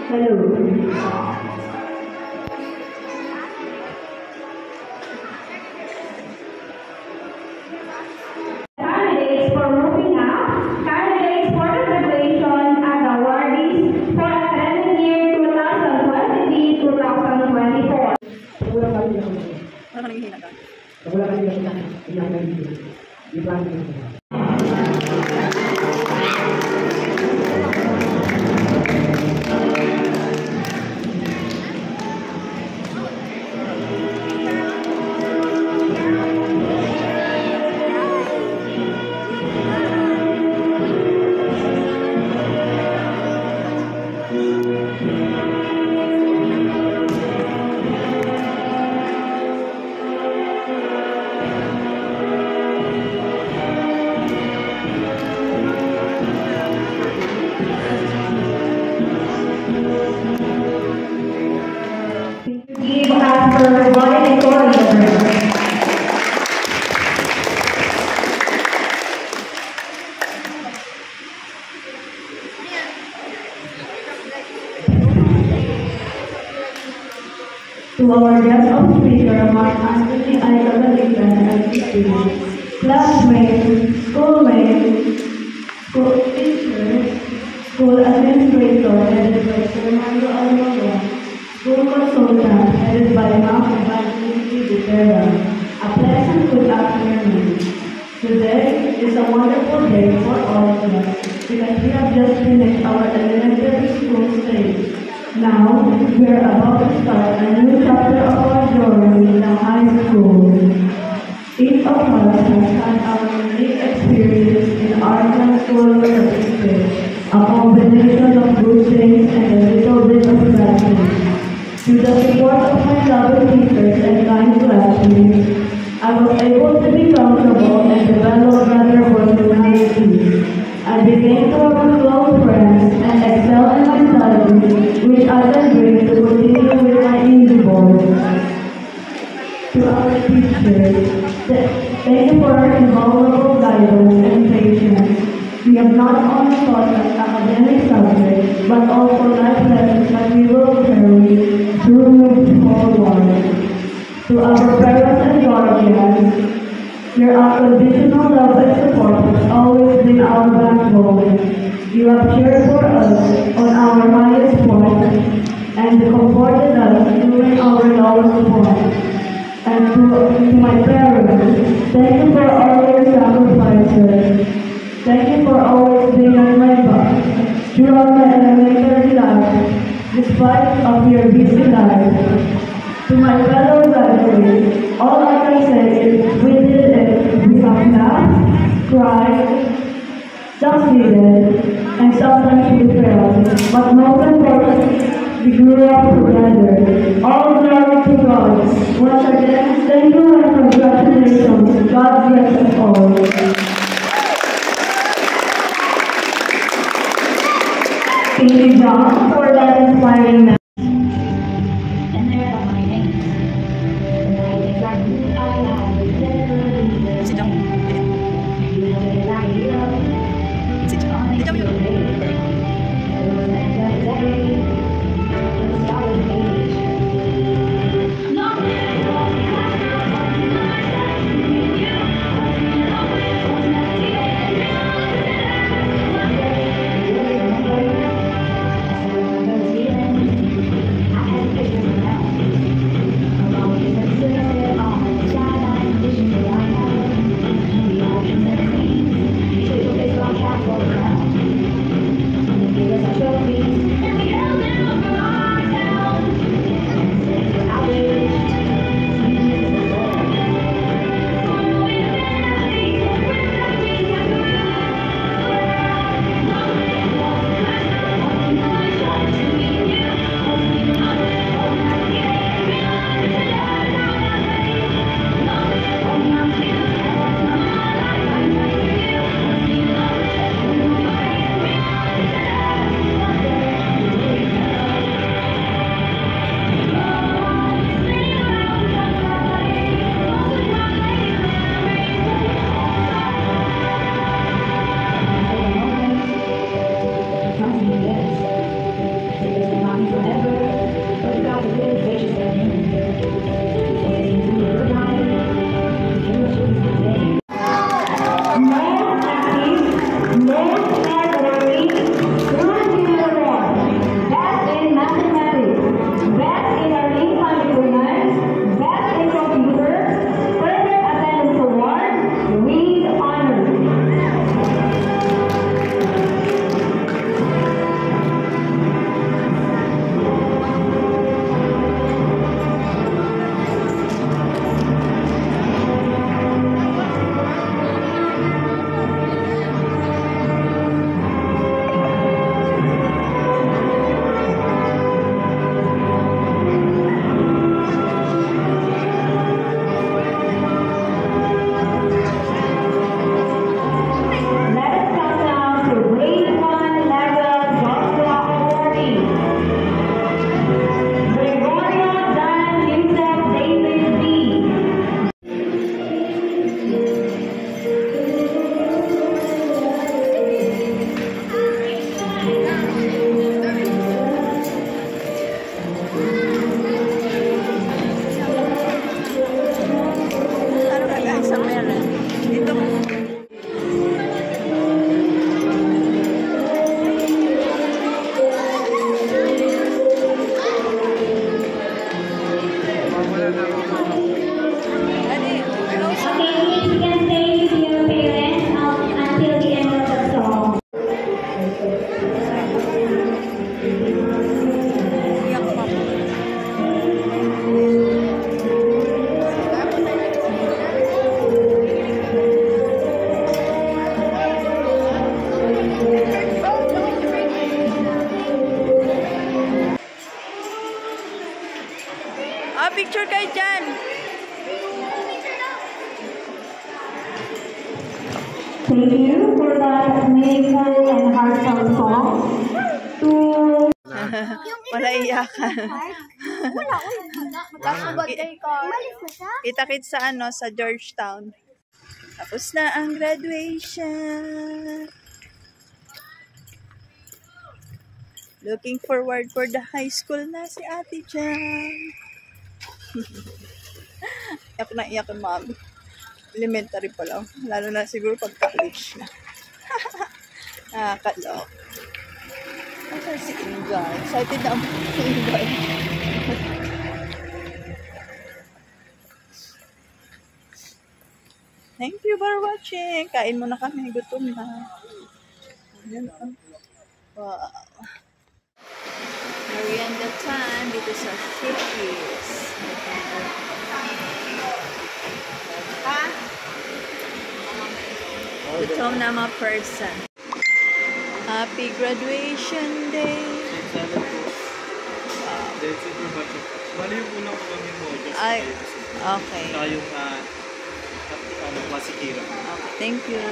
Hello. Candidates for moving up, candidates for the graduation and awardees for academic year 2023-2024. Wala ka nang hihina. Give us the recording to our guest of speaker, Mark Anthony Ayala and his classmates, schoolmates, school teachers, school administrator, headed by Sir Mario Almodo, school consultant, headed by Ma'am Evangelista Dutera. A pleasant good afternoon. Today is a wonderful day for all of us because we have just finished our elementary school stage. Now, we are about to start a new chapter of our journey in high school. Each of us has had our unique experience in art and school certificate, a combination of good things and a little bit of bad things. Through the support of my lovely teachers and kind classmates, I was able to be comfortable and develop better personality. I began to have close friends and excel in my studies, which I then bring to continue with my endeavors. To our teachers, thank you for our invaluable guidance and patience. We have not only taught us academic subjects, but also life lessons that we will carry through forward. To our parents and guardians, your unconditional love and support has always been our backbone. You have cheered for us on our highest points and comforted us during our lowest points. And to my parents, thank you for all your sacrifices. Thank you for always being on my back throughout my elementary life, despite of your busy life. To my fellow graduates, all I can say is we did it. We have laughed, cried, succeeded, and sometimes we failed. But most importantly, we grew up together. All glory to God. Once again, thank you and congratulations. God bless us all. Thank you, John, for that inspiring message. Picture kayo dyan. Thank you for that meaningful and heartfelt song. To Wala iyakan. Kita-kits sa sa Georgetown. Tapos na ang graduation. Looking forward for the high school na si Ate Jan. Iyak na iyak ang mami. Elementary pa lang. Lalo na siguro pag college na. Nakakalok. Asan si Inga? Excited na ako si Inga. Thank you for watching. Kain muna kami. Gutom na. Ayan. Wow. Merienda time dito sa Shakey's. Gutom na mga person. Happy graduation day. Bali yung unang ko lang yung mojo. Ay, okay. Saka yung masikira. Okay, thank you.